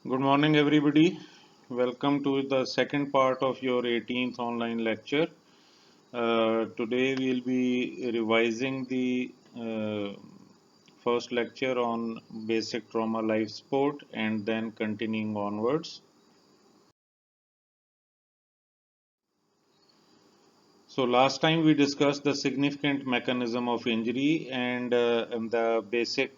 Good morning, everybody. Welcome to the second part of your 18th online lecture. Today we'll be revising the first lecture on basic trauma life support and then continuing onwards. So last time we discussed the significant mechanism of injury and the basic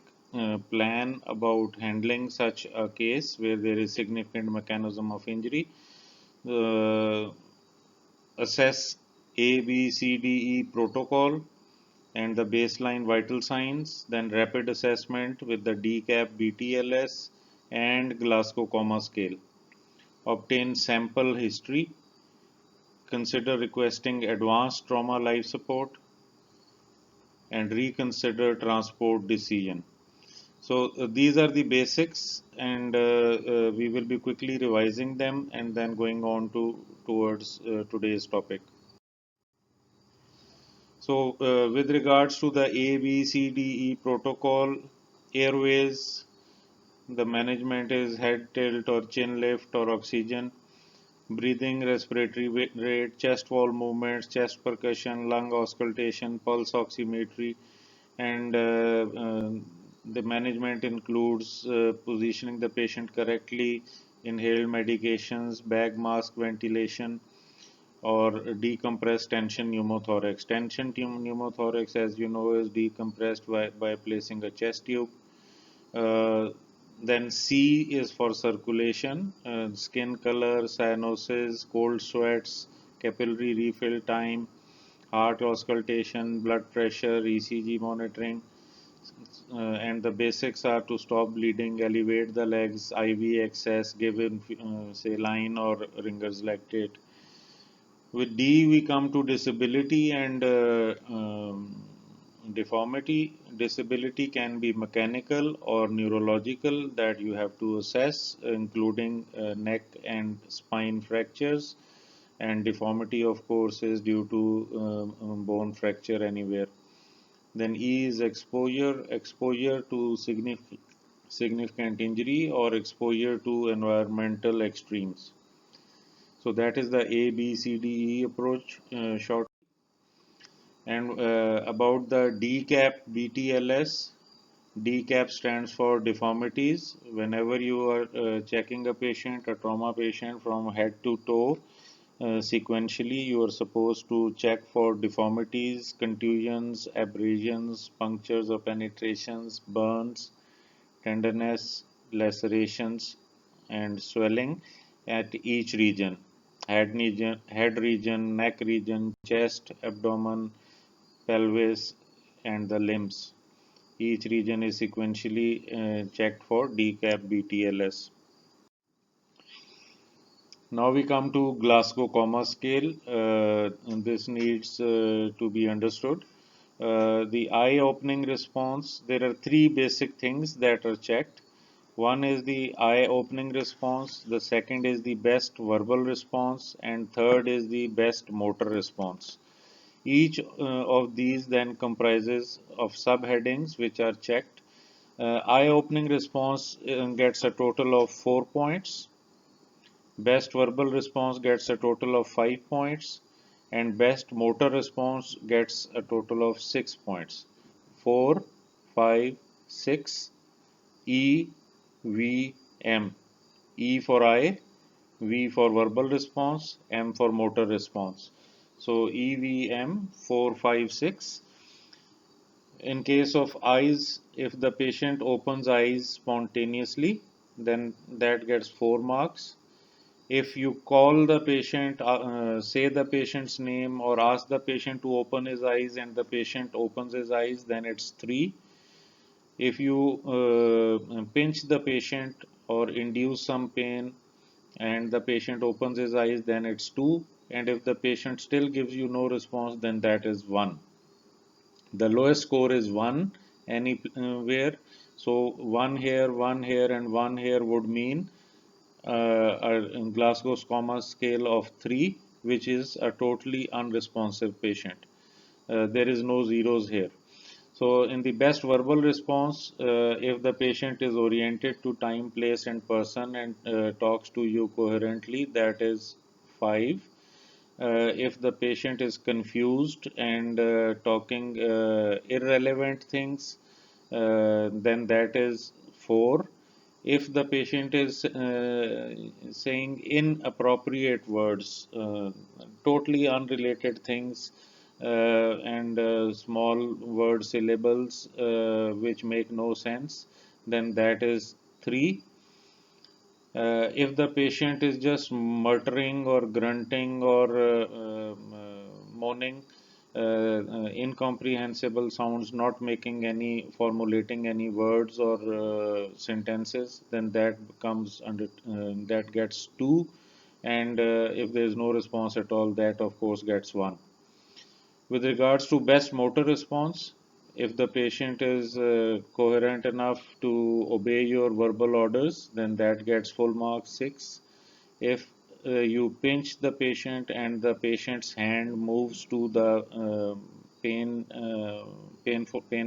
plan about handling such a case where there is significant mechanism of injury. Assess A, B, C, D, E protocol and the baseline vital signs, then rapid assessment with the DCAP BTLS and Glasgow Coma Scale. Obtain sample history, consider requesting advanced trauma life support, and reconsider transport decision. So these are the basics, and we will be quickly revising them and then going on towards today's topic. So, with regards to the A, B, C, D, E protocol, airways, the management is head tilt or chin lift or oxygen, breathing, respiratory rate, chest wall movements, chest percussion, lung auscultation, pulse oximetry, and the management includes positioning the patient correctly, inhaled medications, bag mask ventilation, or decompressed tension pneumothorax. Tension pneumothorax, as you know, is decompressed by placing a chest tube. Then C is for circulation, skin color, cyanosis, cold sweats, capillary refill time, heart auscultation, blood pressure, ECG monitoring. And the basics are to stop bleeding, elevate the legs, IV access, give saline or Ringer's lactate. With D, we come to disability and deformity. Disability can be mechanical or neurological that you have to assess, including neck and spine fractures. And deformity, of course, is due to bone fracture anywhere. Then E is exposure to significant injury or exposure to environmental extremes. So that is the A, B, C, D, E approach short. And about the DCAP BTLS, DCAP stands for deformities. Whenever you are checking a patient, a trauma patient from head to toe, sequentially, you are supposed to check for deformities, contusions, abrasions, punctures or penetrations, burns, tenderness, lacerations, and swelling at each region: head region, neck region, chest, abdomen, pelvis, and the limbs. Each region is sequentially checked for DCAP BTLS. Now we come to Glasgow Coma Scale. And this needs to be understood. The eye opening response, there are three basic things that are checked. One is the eye opening response, the second is the best verbal response, and third is the best motor response. Each of these then comprises of subheadings which are checked. Eye opening response gets a total of 4 points. Best verbal response gets a total of 5 points, and best motor response gets a total of 6 points. 4, 5, 6, E, V, M. E for eye, V for verbal response, M for motor response. So EVM 4, 5, 6. In case of eyes, if the patient opens eyes spontaneously, then that gets 4 marks. If you call the patient, say the patient's name or ask the patient to open his eyes and the patient opens his eyes, then it's 3. If you pinch the patient or induce some pain and the patient opens his eyes, then it's 2. And if the patient still gives you no response, then that is 1. The lowest score is 1 anywhere. So 1 here, and 1 here would mean a Glasgow's Coma scale of 3, which is a totally unresponsive patient. There is no zeros here. So in the best verbal response, if the patient is oriented to time, place, and person and talks to you coherently, that is 5. If the patient is confused and talking irrelevant things, then that is 4. If the patient is saying inappropriate words, totally unrelated things, and small word syllables which make no sense, then that is 3. If the patient is just muttering or grunting or moaning, incomprehensible sounds, not making any, formulating any words or sentences, then that comes under, that gets 2. And if there is no response at all, that of course gets 1. With regards to best motor response, if the patient is coherent enough to obey your verbal orders, then that gets full marks 6. If you pinch the patient and the patient's hand moves to the pain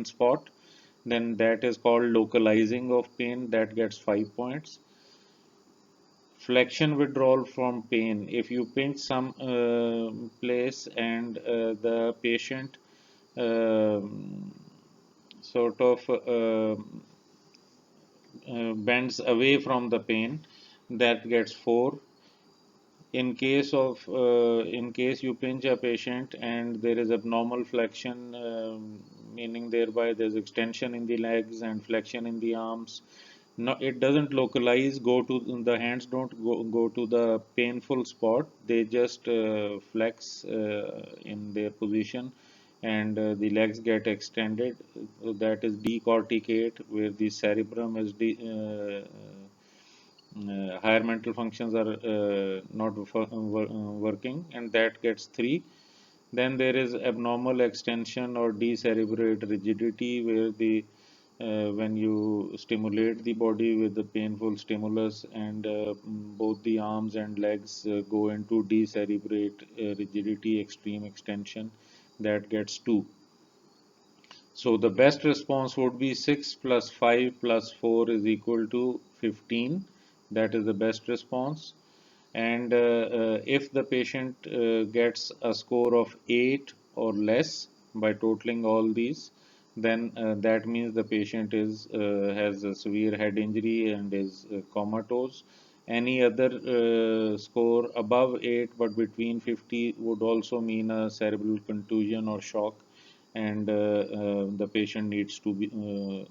spot, then that is called localizing of pain. That gets 5 points. Flexion withdrawal from pain. If you pinch some place and the patient um sort of bends away from the pain, that gets 4. In case you pinch a patient and there is abnormal flexion, meaning thereby there's extension in the legs and flexion in the arms, no, it doesn't localize, go to the hands, don't go to the painful spot, they just flex in their position, and the legs get extended. That is decorticate, where the cerebrum is higher mental functions are not working, and that gets 3. Then there is abnormal extension or decerebrate rigidity, where the when you stimulate the body with the painful stimulus, and both the arms and legs go into decerebrate rigidity, extreme extension, that gets 2. So the best response would be 6 plus 5 plus 4 is equal to 15. That is the best response. And if the patient gets a score of 8 or less by totaling all these, then that means the patient is has a severe head injury and is comatose. Any other score above 8 but between 50 would also mean a cerebral contusion or shock, and the patient needs to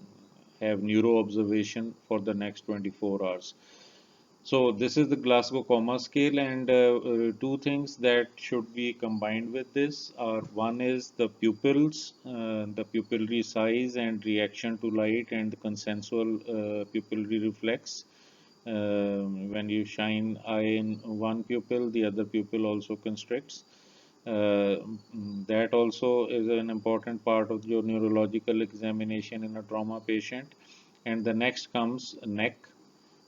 have neuro observation for the next 24 hours. So this is the Glasgow Coma Scale, and two things that should be combined with this are: one is the pupils, the pupillary size and reaction to light, and the consensual pupillary reflex. When you shine eye in one pupil, the other pupil also constricts. That also is an important part of your neurological examination in a trauma patient. And the next comes neck,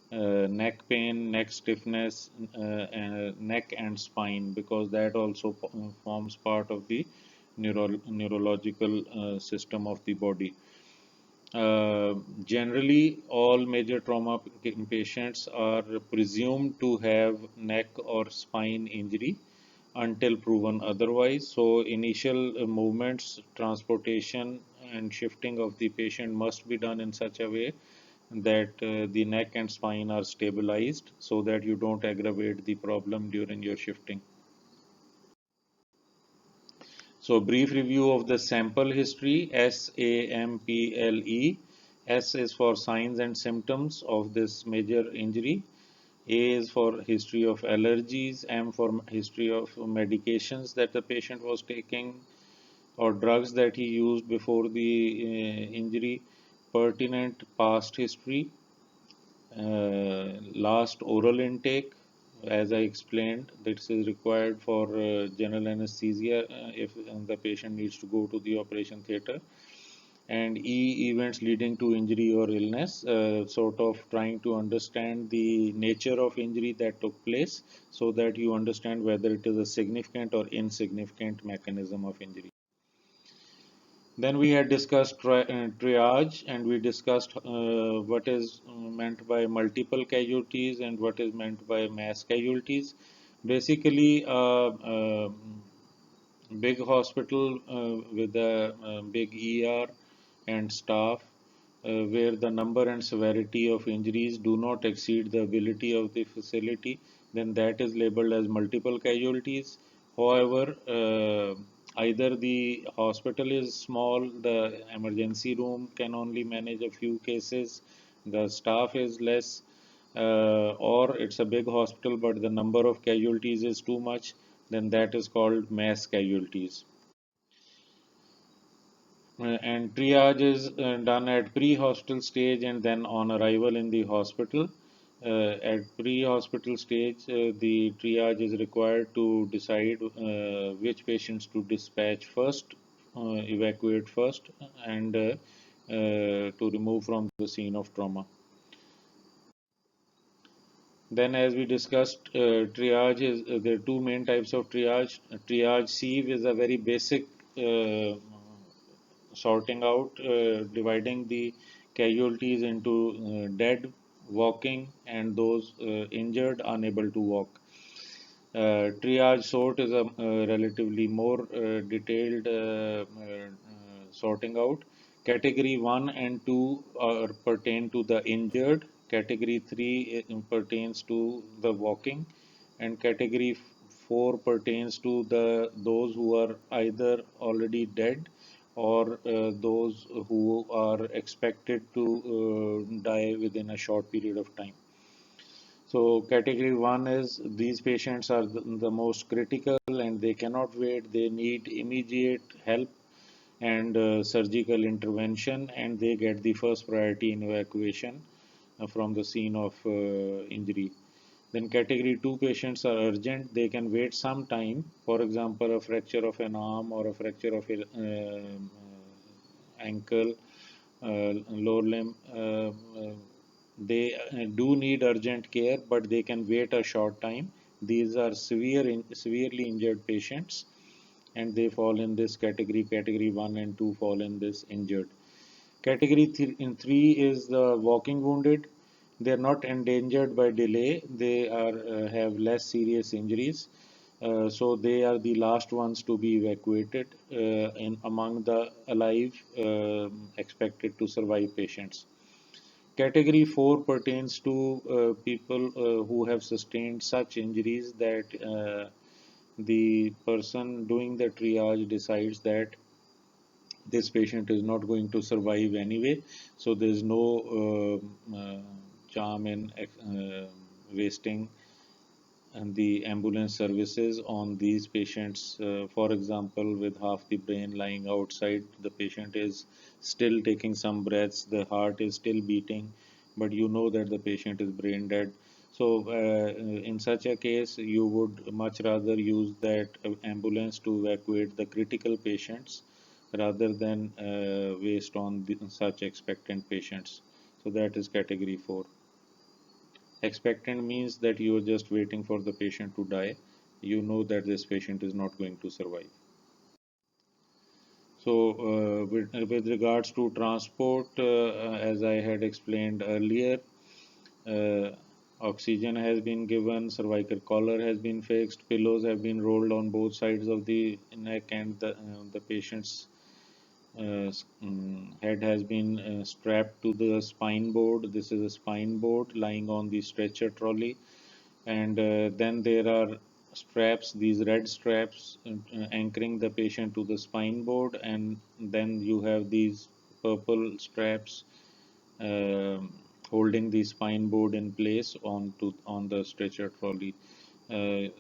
neck pain, neck stiffness, neck and spine, because that also forms part of the neurological system of the body. Generally, all major trauma patients are presumed to have neck or spine injury until proven otherwise. So, initial movements, transportation, and shifting of the patient must be done in such a way that the neck and spine are stabilized, so that you don't aggravate the problem during your shifting. So, brief review of the sample history: SAMPLE. S is for signs and symptoms of this major injury. A is for history of allergies. M for history of medications that the patient was taking or drugs that he used before the injury. Pertinent past history. Last oral intake, as I explained, this is required for general anesthesia if the patient needs to go to the operation theater. And E, events leading to injury or illness, sort of trying to understand the nature of injury that took place, so that you understand whether it is a significant or insignificant mechanism of injury. Then we had discussed triage, and we discussed what is meant by multiple casualties and what is meant by mass casualties. Basically, big hospital with a big ER and staff, where the number and severity of injuries do not exceed the ability of the facility, then that is labeled as multiple casualties. However, either the hospital is small, the emergency room can only manage a few cases, the staff is less, or it's a big hospital but the number of casualties is too much, then that is called mass casualties. And triage is done at pre-hospital stage and then on arrival in the hospital. At pre-hospital stage, the triage is required to decide which patients to dispatch first, evacuate first, and to remove from the scene of trauma. Then, as we discussed, triage is there are two main types of triage. Triage sieve is a very basic sorting out, dividing the casualties into dead, walking, and those injured, unable to walk. Triage sort is a relatively more detailed sorting out. Category 1 and 2 pertain to the injured. Category 3 pertains to the walking, and category 4 pertains to the those who are either already dead or those who are expected to die within a short period of time. So category 1 is these patients are the most critical and they cannot wait. They need immediate help and surgical intervention, and they get the first priority in evacuation from the scene of injury. Then category 2 patients are urgent. They can wait some time. For example, a fracture of an arm or a fracture of an ankle, lower limb. They do need urgent care, but they can wait a short time. These are severely injured patients, and they fall in this category. Category 1 and 2 fall in this injured. Category in 3 is the walking wounded. They are not endangered by delay. They are have less serious injuries. So they are the last ones to be evacuated in among the alive expected to survive patients. Category 4 pertains to people who have sustained such injuries that the person doing the triage decides that this patient is not going to survive anyway, so there is no charm in wasting and the ambulance services on these patients. For example, with half the brain lying outside, the patient is still taking some breaths, the heart is still beating, but you know that the patient is brain dead. So, in such a case, you would much rather use that ambulance to evacuate the critical patients rather than waste on such expectant patients. So, that is category 4. Expectant means that you are just waiting for the patient to die. You know that this patient is not going to survive. So, with regards to transport, as I had explained earlier, uh, oxygen has been given, cervical collar has been fixed, pillows have been rolled on both sides of the neck, and the patient's head has been strapped to the spine board. This is a spine board lying on the stretcher trolley, and then there are straps, these red straps anchoring the patient to the spine board, and then you have these purple straps um holding the spine board in place on the stretcher trolley,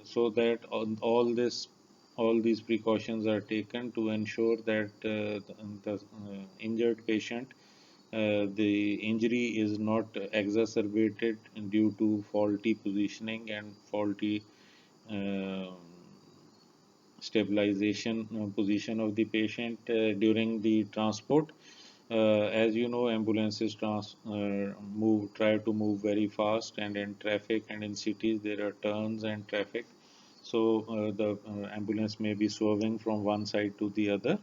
so that all these precautions are taken to ensure that the injured patient, the injury is not exacerbated due to faulty positioning and faulty uh, stabilization position of the patient during the transport. As you know, ambulances try to move very fast, and in traffic and in cities there are turns and traffic. So the ambulance may be swerving from one side to the other,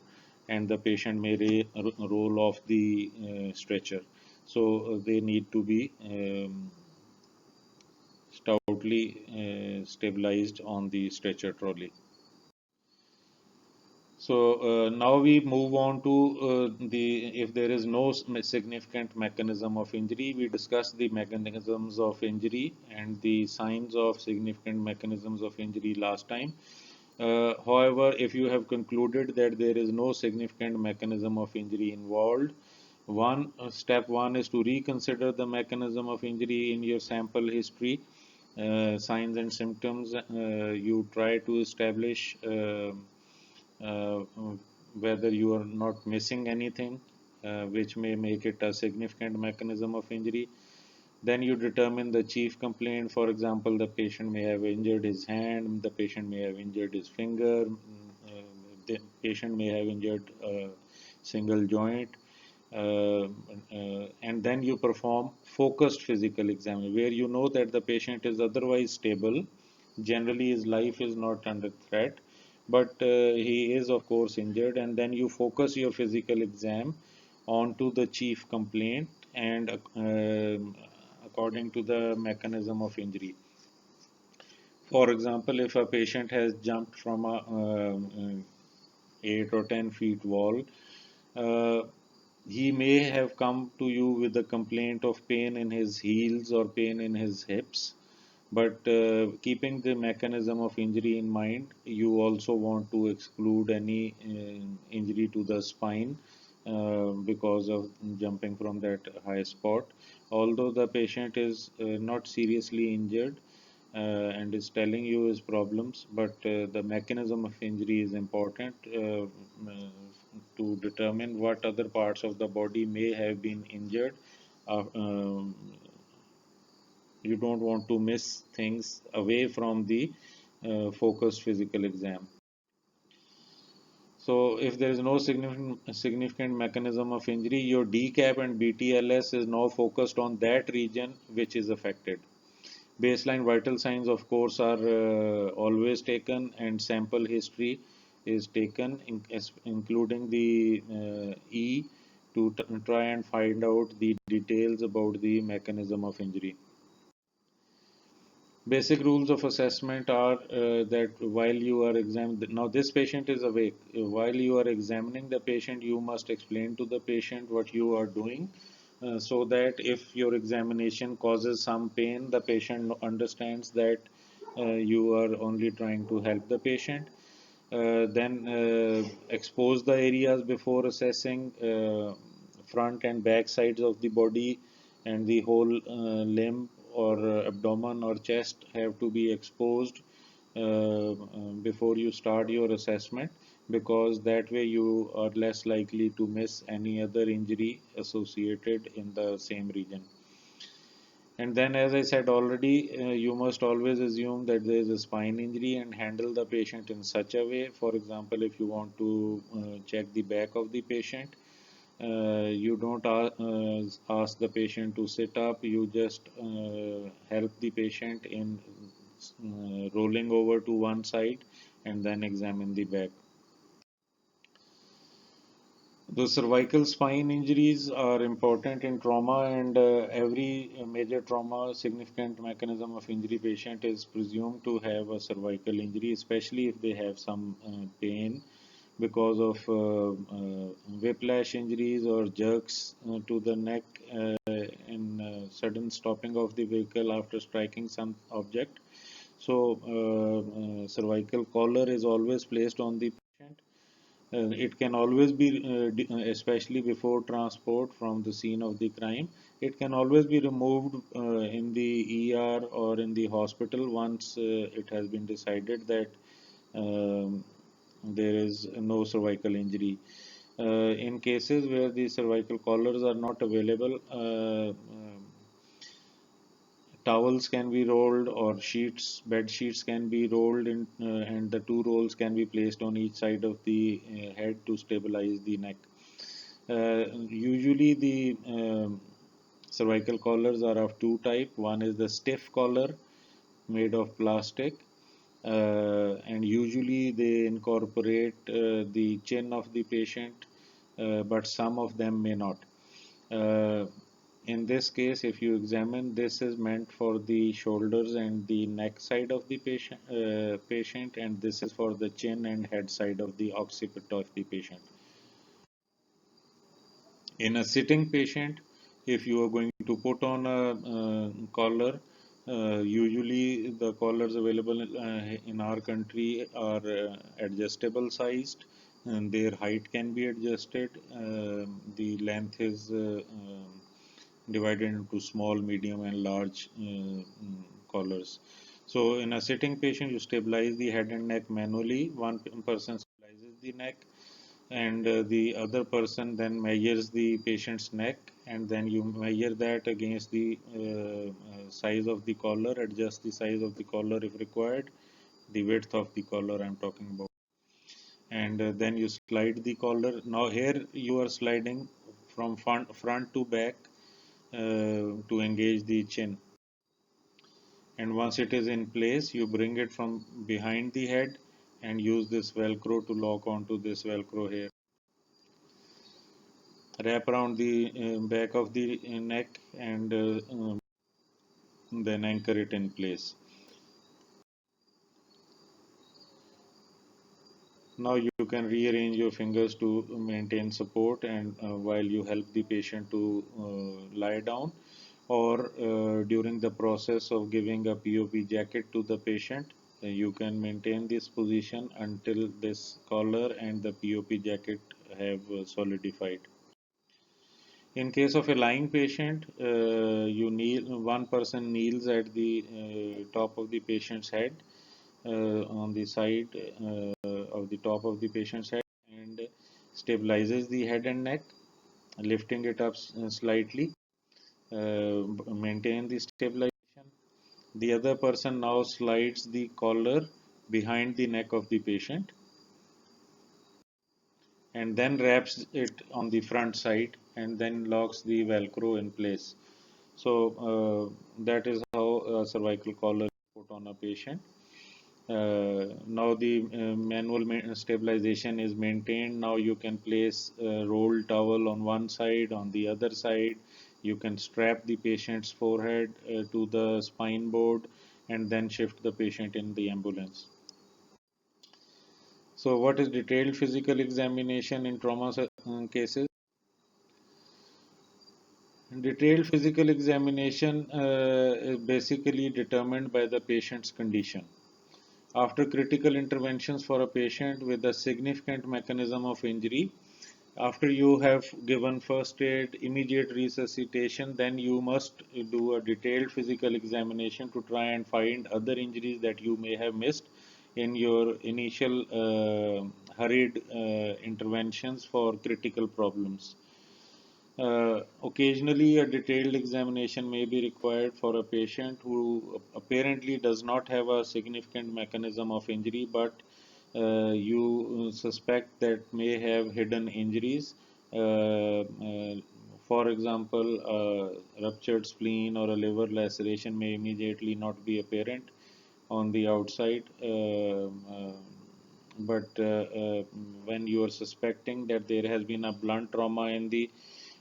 and the patient may roll off the stretcher. So they need to be stoutly stabilized on the stretcher trolley. So now we move on to the if there is no significant mechanism of injury, we discuss the mechanisms of injury and the signs of significant mechanisms of injury last time. However, if you have concluded that there is no significant mechanism of injury involved, step one is to reconsider the mechanism of injury in your sample history, signs and symptoms. You try to establish uh, whether you are not missing anything, which may make it a significant mechanism of injury. Then you determine the chief complaint. For example, the patient may have injured his hand, the patient may have injured his finger, the patient may have injured a single joint. And then you perform focused physical exam where you know that the patient is otherwise stable. Generally, his life is not under threat, but he is, of course, injured. And then you focus your physical exam onto the chief complaint and according to the mechanism of injury. For example, if a patient has jumped from a 8 or 10 feet wall, uh, he may have come to you with a complaint of pain in his heels or pain in his hips. But keeping the mechanism of injury in mind, you also want to exclude any injury to the spine because of jumping from that high spot. Although the patient is not seriously injured and is telling you his problems, but the mechanism of injury is important to determine what other parts of the body may have been injured. You don't want to miss things away from the focused physical exam. So if there is no significant mechanism of injury, your DCAP and BTLS is now focused on that region which is affected. Baseline vital signs, of course, are always taken, and sample history is taken, including the E, to try and find out the details about the mechanism of injury. Basic rules of assessment are that while you are examining, now this patient is awake. While you are examining the patient, you must explain to the patient what you are doing so that if your examination causes some pain, the patient understands that you are only trying to help the patient. Then expose the areas before assessing front and back sides of the body, and the whole limb or abdomen or chest have to be exposed before you start your assessment, because that way you are less likely to miss any other injury associated in the same region. And then, as I said already, you must always assume that there is a spine injury and handle the patient in such a way. For example, if you want to check the back of the patient, you don't ask the patient to sit up, you just help the patient in rolling over to one side and then examine the back. The cervical spine injuries are important in trauma, and every major trauma, significant mechanism of injury patient is presumed to have a cervical injury, especially if they have some pain because of whiplash injuries or jerks to the neck in sudden stopping of the vehicle after striking some object. So, cervical collar is always placed on the patient. It can always be, especially before transport from the scene of the crime, it can always be removed in the ER or in the hospital once it has been decided that um, there is no cervical injury. In cases where the cervical collars are not available, towels can be rolled or bed sheets can be rolled in, and the two rolls can be placed on each side of the head to stabilize the neck. Usually, the cervical collars are of two type. One is the stiff collar made of plastic, and usually they incorporate the chin of the patient, but some of them may not. Uh, in this case, if you examine, this is meant for the shoulders and the neck side of the patient, and this is for the chin and head side of the occiput of the patient. In a sitting patient, if you are going to put on a collar, usually the collars available in our country are adjustable sized, and their height can be adjusted. The length is divided into small, medium, and large collars. So, in a sitting patient, you stabilize the head and neck manually. One person stabilizes the neck, and the other person then measures the patient's neck, and then you measure that against the size of the collar, adjust the size of the collar if required, the width of the collar I'm talking about, and then you slide the collar. Now here you are sliding from front to back to engage the chin, and once it is in place you bring it from behind the head and use this velcro to lock onto this velcro here. Wrap around the back of the neck, and then anchor it in place. Now you can rearrange your fingers to maintain support, and while you help the patient to lie down, or during the process of giving a POP jacket to the patient, you can maintain this position until this collar and the POP jacket have solidified. In case of a lying patient, you kneel. One person kneels at the top of the patient's head, on the side of the top of the patient's head, and stabilizes the head and neck, lifting it up slightly. Maintain the stabilization. The other person now slides the collar behind the neck of the patient, and then wraps it on the front side, and then locks the velcro in place. So that is how a cervical collar is put on a patient. Now the manual stabilization is maintained. Now you can place a rolled towel on one side, on the other side. You can strap the patient's forehead to the spine board, and then shift the patient in the ambulance. So, what is detailed physical examination in trauma cases? Detailed physical examination is basically determined by the patient's condition. After critical interventions for a patient with a significant mechanism of injury, after you have given first aid, immediate resuscitation, then you must do a detailed physical examination to try and find other injuries that you may have missed in your initial hurried interventions for critical problems. Occasionally, a detailed examination may be required for a patient who apparently does not have a significant mechanism of injury, but you suspect that may have hidden injuries. For example, a ruptured spleen or a liver laceration may immediately not be apparent on the outside, but when you are suspecting that there has been a blunt trauma in the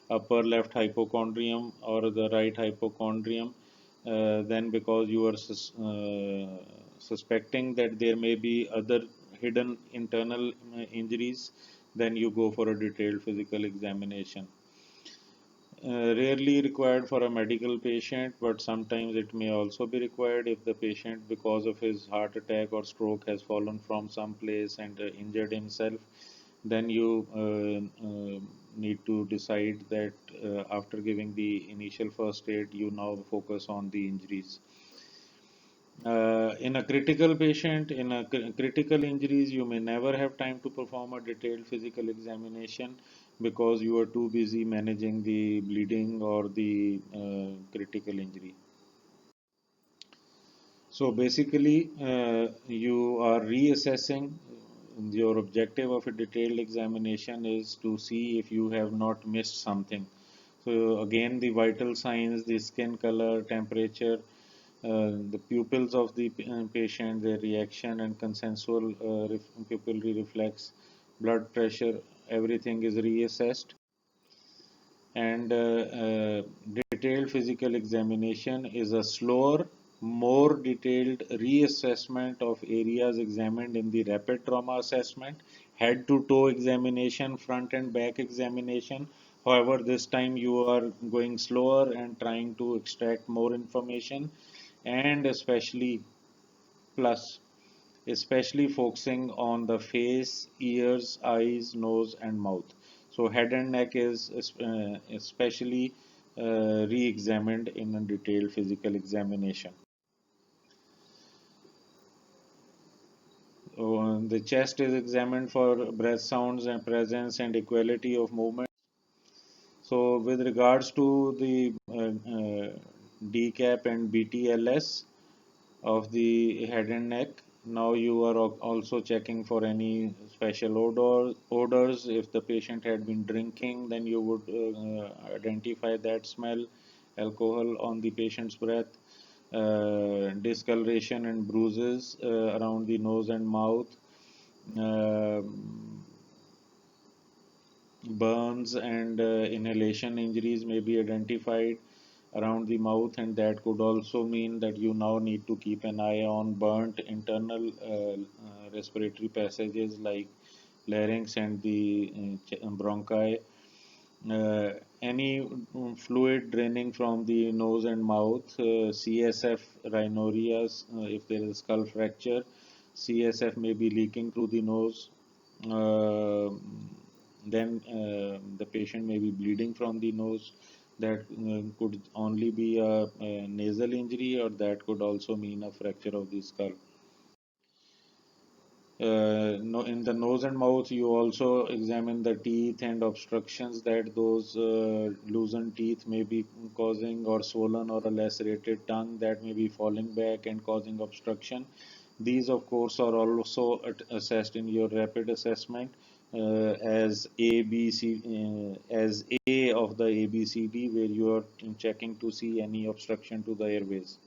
upper left hypochondrium or the right hypochondrium, then because you are suspecting that there may be other hidden internal injuries, then you go for a detailed physical examination. Rarely required for a medical patient, but sometimes it may also be required if the patient, because of his heart attack or stroke, has fallen from some place and injured himself. Then you need to decide that after giving the initial first aid, you now focus on the injuries. In a critical patient, in a critical injuries, you may never have time to perform a detailed physical examination because you are too busy managing the bleeding or the critical injury. So basically, you are reassessing. Your objective of a detailed examination is to see if you have not missed something. So again, the vital signs, the skin color, temperature, the pupils of the patient, their reaction and consensual pupillary reflex, blood pressure, everything is reassessed. And detailed physical examination is a slower, more detailed reassessment of areas examined in the rapid trauma assessment, head to toe examination, front and back examination. However, this time you are going slower and trying to extract more information, and plus especially focusing on the face, ears, eyes, nose, and mouth. So, head and neck is especially re examined in a detailed physical examination. The chest is examined for breath sounds and presence and equality of movement. So, with regards to the DCAP and BTLS, of the head and neck. Now you are also checking for any special odors. If the patient had been drinking, then you would identify that smell, alcohol on the patient's breath, discoloration and bruises around the nose and mouth, uh, burns and inhalation injuries may be identified around the mouth, and that could also mean that you now need to keep an eye on burnt internal respiratory passages like larynx and the bronchi. Any fluid draining from the nose and mouth, CSF rhinorias, if there is skull fracture, CSF may be leaking through the nose. Uh, then the patient may be bleeding from the nose. That could only be a nasal injury, or that could also mean a fracture of the skull. No, in the nose and mouth, you also examine the teeth and obstructions that those loosened teeth may be causing, or swollen or a lacerated tongue that may be falling back and causing obstruction. These, of course, are also assessed in your rapid assessment as as A of the ABCD, where you are checking to see any obstruction to the airways.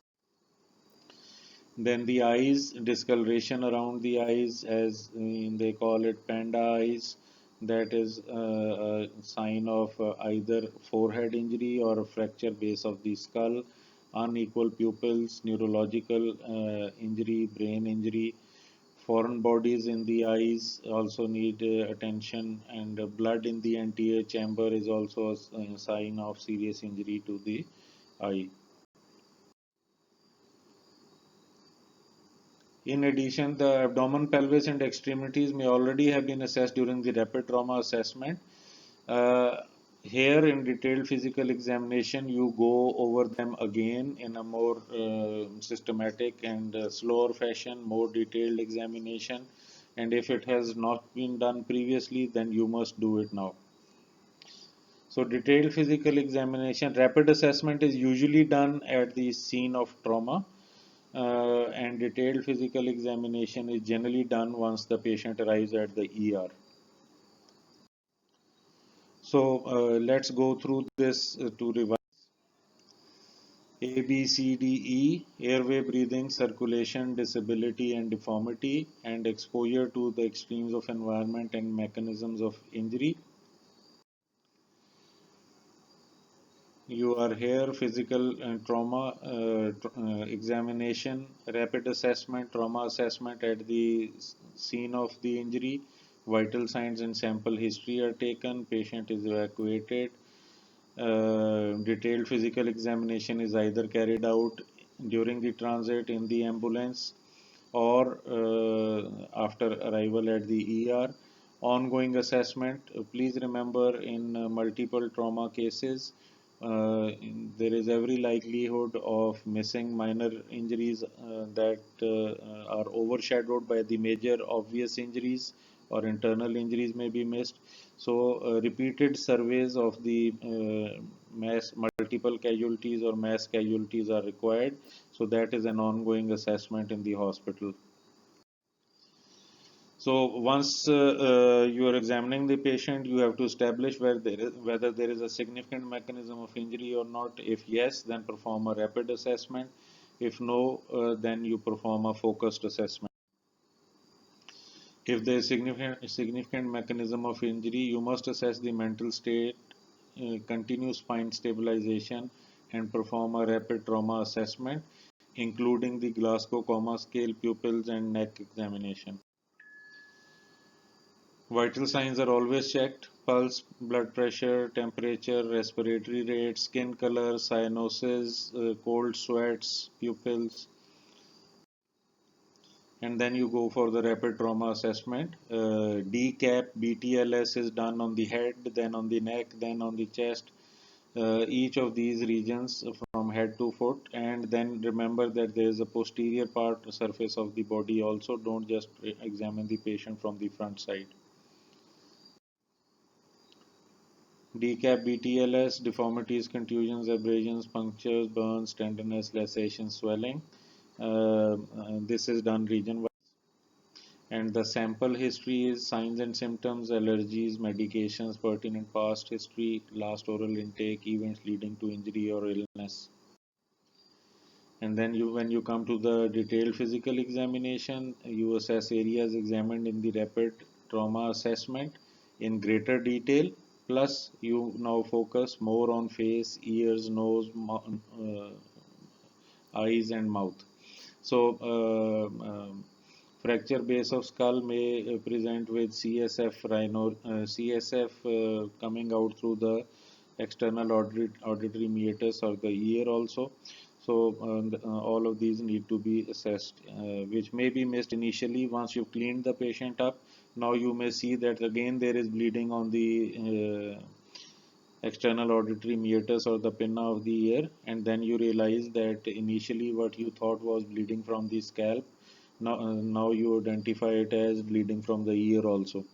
Then the eyes, discoloration around the eyes, as they call it, panda eyes. That is a sign of either forehead injury or a fracture base of the skull, unequal pupils, neurological injury, brain injury. Foreign bodies in the eyes also need attention, and blood in the anterior chamber is also a sign of serious injury to the eye. In addition, the abdomen, pelvis, and extremities may already have been assessed during the rapid trauma assessment. Uh, Here, in detailed physical examination, you go over them again in a more systematic and slower fashion, more detailed examination. And if it has not been done previously, then you must do it now. So, detailed physical examination, rapid assessment is usually done at the scene of trauma, and detailed physical examination is generally done once the patient arrives at the ER. So let's go through this to revise. A, B, C, D, E, airway, breathing, circulation, disability and deformity, and exposure to the extremes of environment and mechanisms of injury. You are here, physical and trauma examination, rapid assessment, trauma assessment at the scene of the injury, vital signs and sample history are taken, patient is evacuated. Detailed physical examination is either carried out during the transit in the ambulance or after arrival at the ER. Ongoing assessment. Please remember, in multiple trauma cases, there is every likelihood of missing minor injuries that are overshadowed by the major obvious injuries, or internal injuries may be missed. So, repeated surveys of the mass multiple casualties or mass casualties are required. So, that is an ongoing assessment in the hospital. So once you are examining the patient, you have to establish whether there is a significant mechanism of injury or not. If yes, then perform a rapid assessment. If no, then you perform a focused assessment. If there is significant mechanism of injury, you must assess the mental state, continue spine stabilization, and perform a rapid trauma assessment, including the Glasgow Coma Scale, pupils, and neck examination. Vital signs are always checked: pulse, blood pressure, temperature, respiratory rate, skin color, cyanosis, cold sweats, pupils, and then you go for the rapid trauma assessment. DCAP, BTLS is done on the head, then on the neck, then on the chest, each of these regions from head to foot. And then remember that there is a posterior part surface of the body also. Don't just examine the patient from the front side. DCAP, BTLS, deformities, contusions, abrasions, punctures, burns, tenderness, laceration, swelling. This is done region wise. And the sample history is signs and symptoms, allergies, medications, pertinent past history, last oral intake, events leading to injury or illness. And then when you come to the detailed physical examination, you assess areas examined in the rapid trauma assessment in greater detail. Plus, you now focus more on face, ears, nose, eyes, and mouth. So, fracture base of skull may present with CSF coming out through the external auditory meatus or the ear also. So, all of these need to be assessed, which may be missed initially. Once you've cleaned the patient up, now you may see that again there is bleeding on the external auditory meatus or the pinna of the ear, and then you realize that initially what you thought was bleeding from the scalp, now you identify it as bleeding from the ear also.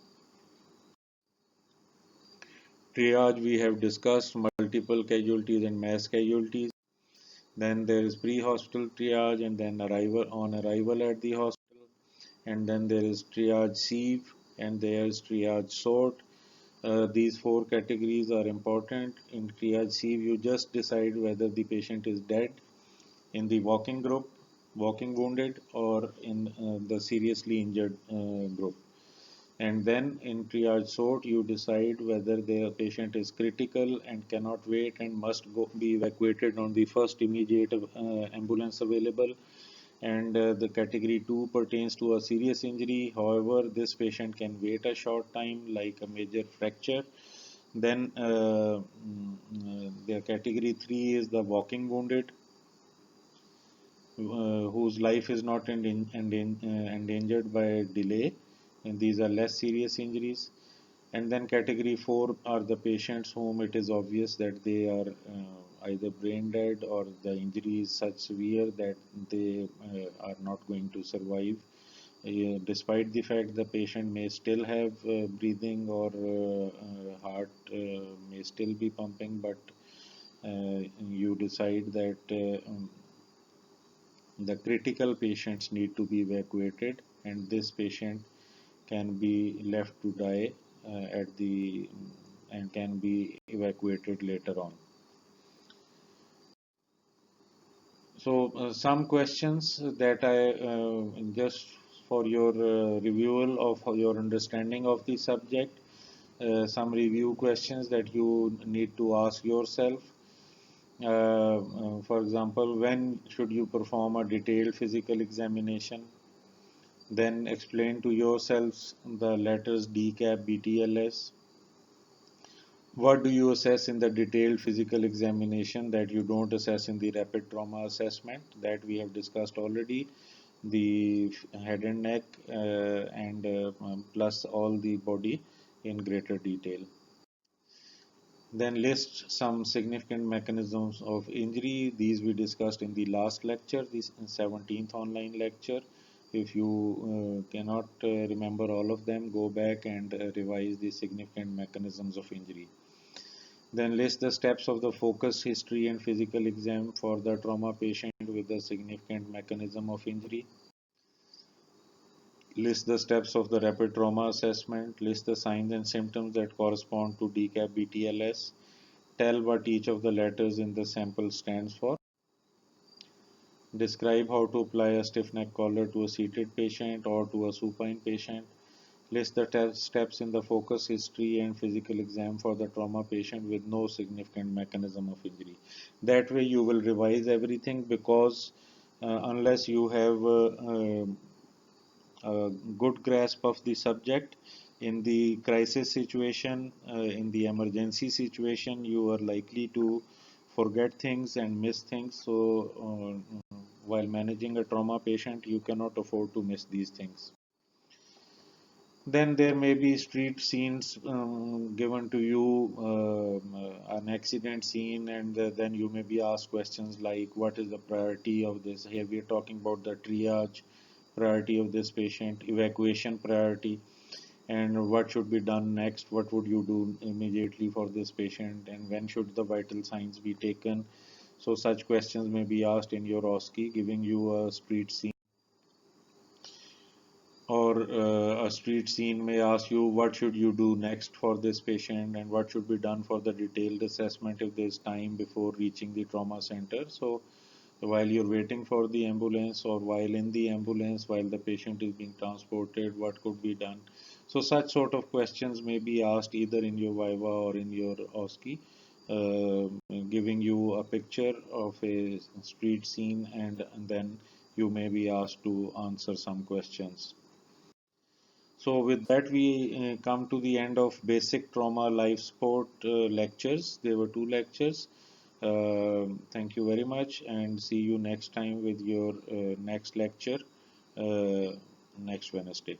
Triage, we have discussed multiple casualties and mass casualties. Then there is pre-hospital triage, and then arrival at the hospital, and then there is triage sieve, and there is triage sort. These four categories are important. In triage sieve, you just decide whether the patient is dead, in the walking group, walking wounded, or in the seriously injured group. And then in triage sort, you decide whether the patient is critical and cannot wait and must be evacuated on the first immediate ambulance available. And the category 2 pertains to a serious injury. However, this patient can wait a short time, like a major fracture. Then the category 3 is the walking wounded, whose life is not endangered by delay, and these are less serious injuries. And then category 4 are the patients whom it is obvious that they are either brain dead or the injury is such severe that they are not going to survive. Despite the fact the patient may still have breathing or heart may still be pumping, but you decide that the critical patients need to be evacuated, and this patient can be left to die at the and can be evacuated later on. So some questions that I just for your review of your understanding of the subject, some review questions that you need to ask yourself. For example, when should you perform a detailed physical examination? Then explain to yourselves the letters DCAP, BTLS. What do you assess in the detailed physical examination that you don't assess in the rapid trauma assessment that we have discussed already? The head and neck and plus all the body in greater detail. Then list some significant mechanisms of injury. These we discussed in the last lecture, this 17th online lecture. If you cannot remember all of them, go back and revise the significant mechanisms of injury. Then list the steps of the focus, history, and physical exam for the trauma patient with a significant mechanism of injury. List the steps of the rapid trauma assessment. List the signs and symptoms that correspond to DCAP BTLS. Tell what each of the letters in the sample stands for. Describe how to apply a stiff neck collar to a seated patient or to a supine patient. List the steps in the focus history and physical exam for the trauma patient with no significant mechanism of injury. That way, you will revise everything, because unless you have a good grasp of the subject in the crisis situation, in the emergency situation, you are likely to forget things and miss things. So, while managing a trauma patient, you cannot afford to miss these things. Then there may be street scenes given to you, an accident scene, and then you may be asked questions like, what is the priority of this? Here we are talking about the triage priority of this patient, evacuation priority, and what should be done next? What would you do immediately for this patient, and when should the vital signs be taken? So such questions may be asked in your OSCE, giving you a street scene. Or a street scene may ask you what should you do next for this patient, and what should be done for the detailed assessment if there's time before reaching the trauma center. So while you're waiting for the ambulance, or while in the ambulance, while the patient is being transported, what could be done? So such sort of questions may be asked either in your viva or in your OSCE, giving you a picture of a street scene, and then you may be asked to answer some questions. So with that, we come to the end of basic trauma life support lectures. There were two lectures. Thank you very much, and see you next time with your next lecture next Wednesday.